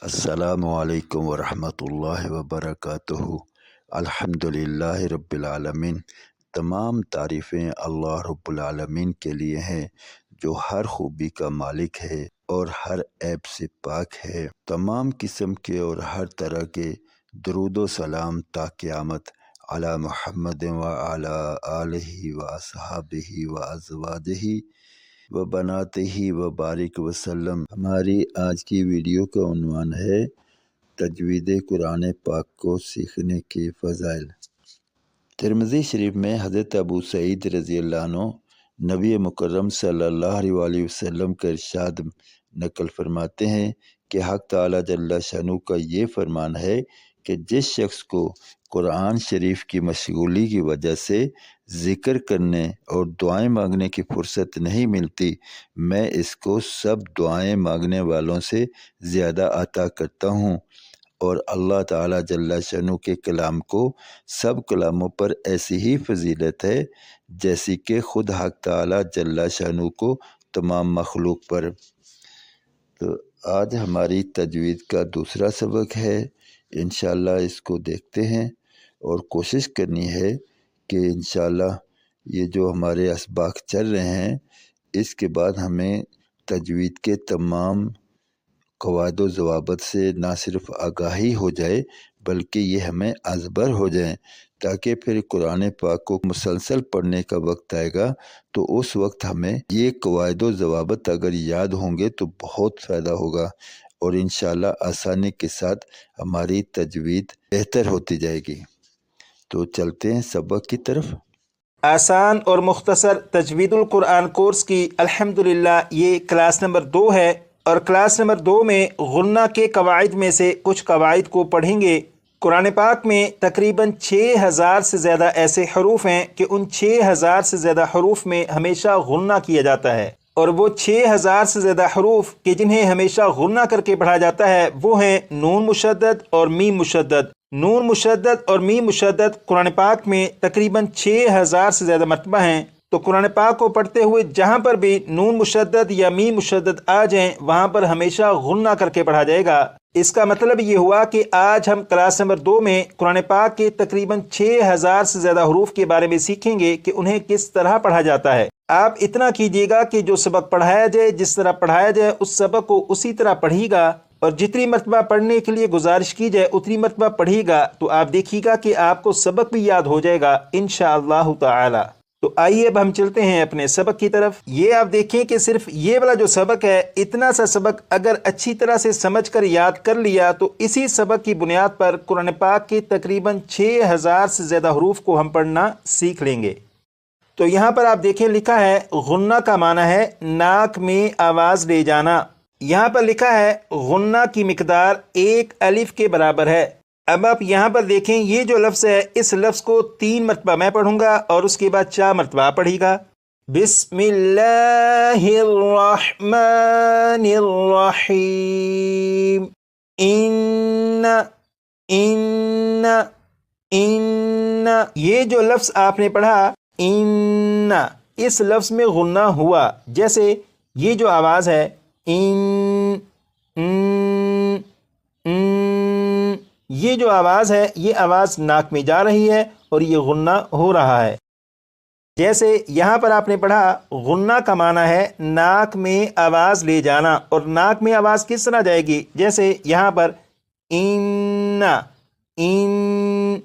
अस्सलामु अलैकुम वरहमतुल्लाहि वबरकातुहू। अल्हम्दुलिल्लाह रब्बिल आलमीन। तमाम तारीफ़ें अल्लाह रब्बुल आलमीन के लिए हैं जो हर खूबी का मालिक है और हर ऐब से पाक है। तमाम किस्म के और हर तरह के दरूद व सलाम ता क़यामत अला मुहम्मद व अला आलिहि व अस्हाबिहि व अज़वाजिहि व बनातिही व बारिक वसल्लम। हमारी आज की वीडियो का उन्वान है तजवीद कुरान पाक को सीखने के फ़ज़ाइल। तिरमिज़ी शरीफ में हज़रत अबू सईद रज़ी अल्लाह अन्हु नबी मुकर्रम सल्लल्लाहु अलैहि वसल्लम का इरशाद नकल फरमाते हैं कि हक़ ताला जल्ल शानु का ये फरमान है कि जिस शख्स को कुरान शरीफ की मशगूली की वजह से ज़िक्र करने और दुआएं मांगने की फुर्सत नहीं मिलती, मैं इसको सब दुआएं मांगने वालों से ज़्यादा अता करता हूँ। और अल्लाह ताला जल्ल शानु के कलाम को सब कलामों पर ऐसी ही फजीलत है जैसी कि खुद हक़ ताला जल्ल शानु को तमाम मखलूक पर। तो आज हमारी तजवीद का दूसरा सबक है, इंशाअल्लाह इसको देखते हैं और कोशिश करनी है कि इंशाअल्लाह ये जो हमारे असबाक चल रहे हैं इसके बाद हमें तजवीद के तमाम क़वायद व ज़वाबित से ना सिर्फ आगाही हो जाए बल्कि ये हमें अज़बर हो जाए, ताकि फिर कुरान पाक को मुसलसल पढ़ने का वक्त आएगा तो उस वक्त हमें ये क़वायद व ज़वाबित अगर याद होंगे तो बहुत फ़ायदा होगा और इंशाअल्लाह आसानी के साथ हमारी तजवीद बेहतर होती जाएगी। तो चलते हैं सबक की तरफ। आसान और मुख्तसर तजवीदुल कुरान कोर्स की अल्हम्दुलिल्लाह ये क्लास नंबर 2 है और क्लास नंबर 2 में गुन्ना के कवाइद में से कुछ कवाइद को पढ़ेंगे। कुरान पाक में तकरीबन 6000 से ज़्यादा ऐसे हरूफ हैं कि उन 6000 से ज़्यादा हरूफ में हमेशा गुन्ना किया जाता है और वो 6000 से ज़्यादा हरूफ कि जिन्हें हमेशा गुन्ना करके पढ़ा जाता है वो हैं नून मुशद्दद और मीम मुशद्दद। नून मुशद्दद और मीम मुशद्दद कुरान पाक में तकरीबन 6000 से ज़्यादा मरतबा हैं। तो कुरान पाक को पढ़ते हुए जहाँ पर भी नून मुशद्दद या मीम मुशद्दद आ जाएं वहाँ पर हमेशा गुन्ना करके पढ़ा जाएगा। इसका मतलब ये हुआ कि आज हम क्लास नंबर 2 में कुरान पाक के तकरीबन 6000 से ज़्यादा हरूफ के बारे में सीखेंगे कि उन्हें किस तरह पढ़ा जाता है। आप इतना कीजिएगा कि जो सबक पढ़ाया जाए, जिस तरह पढ़ाया जाए उस सबक को उसी तरह पढ़िएगा और जितनी मरतबा पढ़ने के लिए गुजारिश की जाए उतनी मरतबा पढ़िएगा तो आप देखिएगा कि आपको सबक भी याद हो जाएगा इंशाअल्लाह ताला। तो आइए अब हम चलते हैं अपने सबक की तरफ। ये आप देखें कि सिर्फ ये वाला जो सबक है, इतना सा सबक अगर अच्छी तरह से समझकर याद कर लिया तो इसी सबक की बुनियाद पर कुरान पाक के तकरीबन 6000 से ज़्यादा हरूफ को हम पढ़ना सीख लेंगे। तो यहाँ पर आप देखें लिखा है गुन्ना का माना है नाक में आवाज़ ले जाना। यहाँ पर लिखा है गुन्ना की मिकदार 1 अलिफ के बराबर है। अब आप यहाँ पर देखें ये जो लफ्ज़ है इस लफ्ज़ को 3 मरतबा मैं पढ़ूंगा और उसके बाद 4 मरतबा पढ़ेगा। बिस्मिल्लाहिर्रहमानिर्रहीम। इन्ना इन्ना इन्ना, ये जो लफ्ज़ आपने पढ़ा इन्ना, इस लफ्ज़ में गुन्ना हुआ। जैसे ये जो आवाज़ है इन, ये जो आवाज़ है ये आवाज़ नाक में जा रही है और ये गुन्ना हो रहा है। जैसे यहाँ पर आपने पढ़ा गुन्ना का माना है नाक में आवाज़ ले जाना और नाक में आवाज़ किस तरह जाएगी, जैसे यहाँ पर इन्ना इन,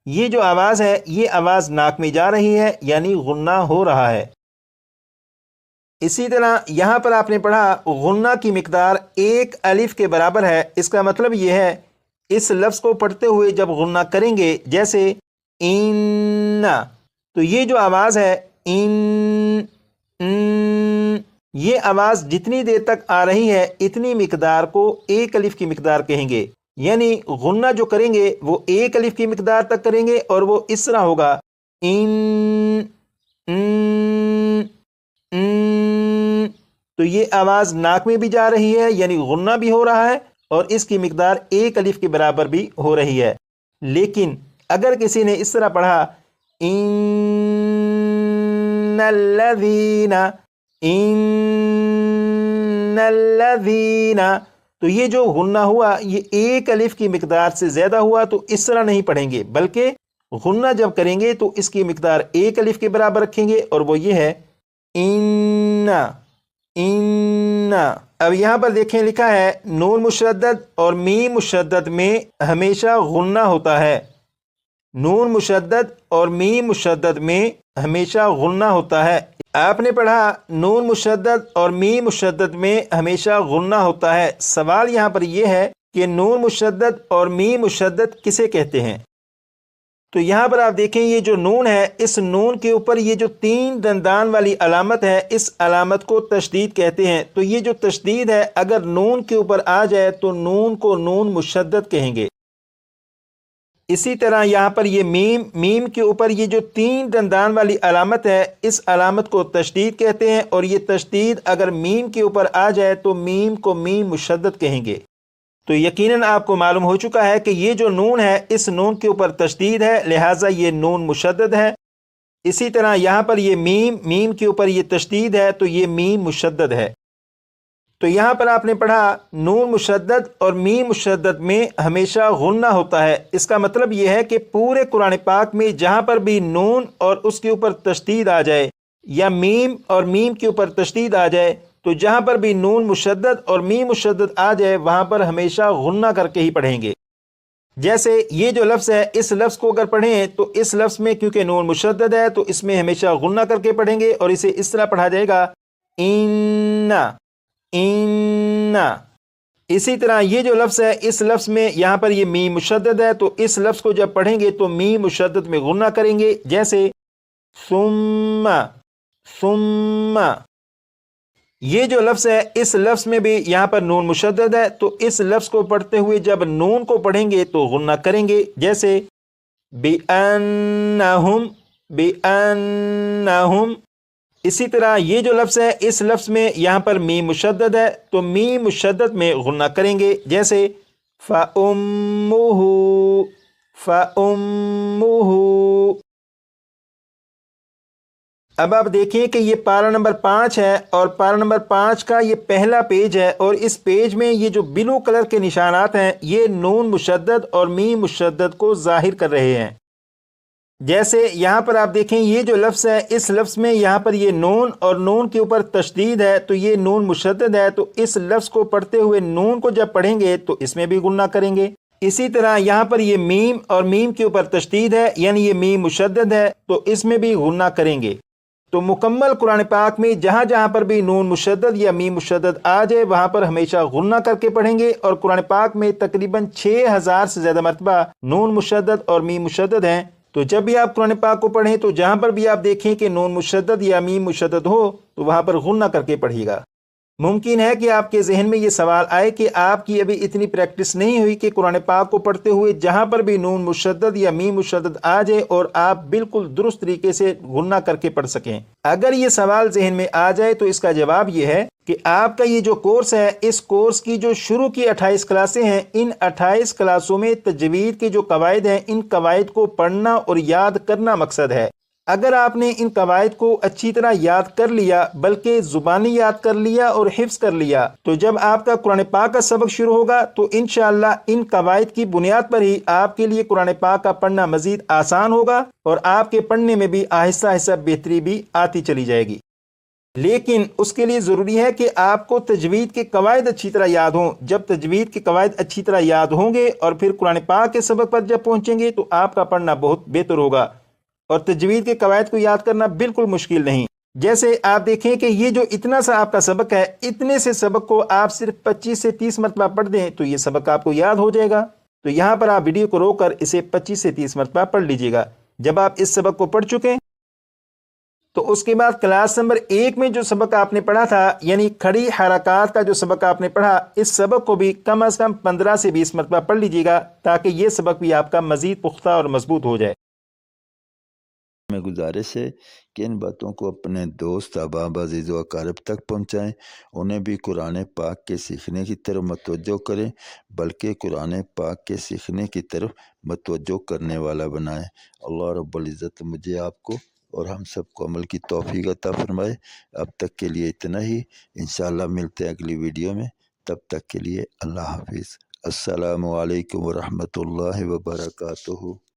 ये जो आवाज़ है ये आवाज़ नाक में जा रही है यानी गुन्ना हो रहा है। इसी तरह यहाँ पर आपने पढ़ा गुन्ना की मिकदार 1 अलिफ के बराबर है। इसका मतलब ये है इस लफ्ज़ को पढ़ते हुए जब गुन्ना करेंगे जैसे इन्ना, तो ये जो आवाज़ है इन, ये आवाज़ जितनी देर तक आ रही है इतनी मिकदार को 1 अलिफ की मिकदार कहेंगे। यानी गुन्ना जो करेंगे वो 1 अलिफ की मिकदार तक करेंगे और वो इस तरह होगा इन, तो ये आवाज़ नाक में भी जा रही है यानी गुन्ना भी हो रहा है और इसकी मिकदार 1 अलिफ के बराबर भी हो रही है। लेकिन अगर किसी ने इस तरह पढ़ा इन्नल्लज़ीना, इन्नल्लज़ीना, तो ये जो गुन्ना हुआ ये एक अलिफ की मिकदार से ज़्यादा हुआ, तो इस तरह नहीं पढ़ेंगे, बल्कि गुन्ना जब करेंगे तो इसकी मिकदार एक अलिफ के बराबर रखेंगे, और वो ये है इन्ना इन्ना। अब यहाँ पर देखें लिखा है नून मुशद्दद और मीम मुशद्दद में हमेशा गुन्ना होता है। नून मुशद्दद और मीम मुशद्दद में हमेशा गुन्ना होता है। आपने पढ़ा नून मुशद्दद और मीम मुशद्दद में हमेशा गुन्ना होता है। सवाल यहाँ पर यह है कि नून मुशद्दद और मीम मुशद्दद किसे कहते हैं? तो यहाँ पर आप देखें ये जो नून है, इस नून के ऊपर ये जो 3 दंदान वाली अलामत है, इस अलामत को तशदीद कहते हैं। तो ये जो तशदीद है अगर नून के ऊपर आ जाए तो नून को नून मुशद्दद कहेंगे। इसी तरह यहाँ पर ये मीम के ऊपर ये जो 3 दंदान वाली अलामत है, इस अलामत को तशदीद कहते हैं, और ये तशदीद अगर मीम के ऊपर आ जाए तो मीम को मीम मुशद्दद कहेंगे। तो यकीनन आपको मालूम हो चुका है कि ये जो नून है इस नून के ऊपर तशदीद है, लिहाजा ये नून मुशद्दद है। इसी तरह यहाँ पर ये मीम के ऊपर ये तशदीद है, तो ये मीम मुशद्दद है। तो यहाँ पर आपने पढ़ा नून मुशद्दद और मीम मुशद्दद में हमेशा गुन्ना होता है। इसका मतलब ये है कि पूरे कुरान पाक में जहाँ पर भी नून और उसके ऊपर तशदीद आ जाए, या मीम और मीम के ऊपर तशदीद आ जाए, तो जहाँ पर भी नून मुशद्दद और मीम मुशद्दद आ जाए वहाँ पर हमेशा गुन्ना करके ही पढ़ेंगे। जैसे ये जो लफ्ज़ है, इस लफ्ज़ को अगर पढ़ें तो इस लफ्ज़ में क्योंकि नून मुशद्दद है तो इसमें हमेशा गुन्ना करके पढ़ेंगे, और इसे इस तरह पढ़ा जाएगा इन्ना इन्ना। इसी तरह ये जो लफ्ज़ है, इस लफ्ज़ में यहाँ पर ये मीम मुशद्दद है, तो इस लफ्ज़ को जब पढ़ेंगे तो मीम मुशद्दद में गुन्ना करेंगे। जैसे सुम्मा सुम्मा। ये जो लफ्ज़ है, इस लफ्ज़ में भी यहाँ पर नून मुशद्दद है, तो इस लफ्ज़ को पढ़ते हुए जब नून को पढ़ेंगे तो गुन्ना करेंगे। जैसे बिअन्नहुम बिअन्नहुम। इसी तरह ये जो लफ्ज़ है, इस लफ्ज़ में यहाँ पर मीम मुशद्दद है, तो मीम मुशद्दद में गुन्ना करेंगे। जैसे फ़उम्मुहु फ़उम्मुहु। अब आप देखिए कि ये पारा नंबर 5 है, और पारा नंबर 5 का ये पहला पेज है, और इस पेज में ये जो ब्लू कलर के निशानात हैं ये नून मुशद्दद और मीम मुशद्दद को ज़ाहिर कर रहे हैं। जैसे यहाँ पर आप देखें ये जो लफ्ज़ है, इस लफ्ज़ में यहाँ पर ये नून और नून के ऊपर तशदीद है, तो ये नून मुशद्दद है, तो इस लफ्ज़ को पढ़ते हुए नून को जब पढ़ेंगे तो इसमें भी गुन्ना करेंगे। इसी तरह यहाँ पर ये मीम और मीम के ऊपर तशदीद है, यानी ये मीम मुशद्दद है, तो इसमें भी गुन्ना करेंगे। तो मुकम्मल कुरान पाक में जहाँ जहाँ पर भी नून मुशद्दद या मीम मुशद्दद आ जाए वहाँ पर हमेशा गुन्ना करके पढ़ेंगे। और कुरान पाक में तकरीबन 6000 से ज़्यादा मरतबा नून मुशद्दद और मीम मुशद्दद हैं। तो जब भी आप कुरान पाक को पढ़ें तो जहाँ पर भी आप देखें कि नून मुशद्दद या मीम मुशद्दद हो तो वहाँ पर गुन्ना करके पढ़िएगा। मुमकिन है कि आपके जहन में ये सवाल आए कि आपकी अभी इतनी प्रैक्टिस नहीं हुई कि कुरान पाक को पढ़ते हुए जहाँ पर भी नून मुशद्दद या मीम मुशद्दद आ जाए और आप बिल्कुल दुरुस्त तरीके से गुन्ना करके पढ़ सकें। अगर ये सवाल जहन में आ जाए तो इसका जवाब ये है कि आपका ये जो कोर्स है, इस कोर्स की जो शुरू की 28 क्लासें हैं, इन 28 क्लासों में तजवीद के जो कवायद हैं, इन कवायद को पढ़ना और याद करना मकसद है। अगर आपने इन कवायद को अच्छी तरह याद कर लिया, बल्कि ज़ुबानी याद कर लिया और हिफ्ज़ कर लिया, तो जब आपका कुरान पाक का सबक शुरू होगा तो इंशाअल्लाह इन कवायद की बुनियाद पर ही आपके लिए कुरान पाक का पढ़ना मज़ीद आसान होगा और आपके पढ़ने में भी आहिस्ता आहिस्ता बेहतरी भी आती चली जाएगी। लेकिन उसके लिए ज़रूरी है कि आपको तजवीद के कवायद अच्छी तरह याद हों। जब तजवीद के कवायद अच्छी तरह याद होंगे और फिर कुरान पाक के सबक पर जब पहुँचेंगे तो आपका पढ़ना बहुत बेहतर होगा। और तजवीद के कवायद को याद करना बिल्कुल मुश्किल नहीं। जैसे आप देखें कि ये जो इतना सा आपका सबक है, इतने से सबक को आप सिर्फ 25 से 30 मरतबा पढ़ दें तो ये सबक आपको याद हो जाएगा। तो यहाँ पर आप वीडियो को रोक कर इसे 25 से 30 मरतबा पढ़ लीजिएगा। जब आप इस सबक को पढ़ चुके तो उसके बाद क्लास नंबर 1 में जो सबक आपने पढ़ा था, यानी खड़ी हरकत का जो सबक आपने पढ़ा, इस सबक को भी कम से कम 15 से 20 मरतबा पढ़ लीजिएगा ताकि ये सबक भी आपका मज़ीद पुख्ता और मजबूत हो जाए। में गुजारिश है कि इन बातों को अपने दोस्त, अहबाब, अज़ीज़ व अक़ारिब तक पहुँचाएँ। उन्हें भी कुरान पाक के सीखने की तरफ मतवज्जो करें, बल्कि कुरान पाक के सीखने की तरफ मतवज्जो करने वाला बनाएँ। अल्लाह रब्बुल इज़्ज़त मुझे आपको اور ہم سب کو عمل کی توفیق عطا فرمائے۔ اب تک کے لیے اتنا ہی، انشاءاللہ ملتے ہیں اگلی ویڈیو میں، تب تک کے لیے اللہ حافظ۔ السلام علیکم ورحمۃ اللہ وبرکاتہ۔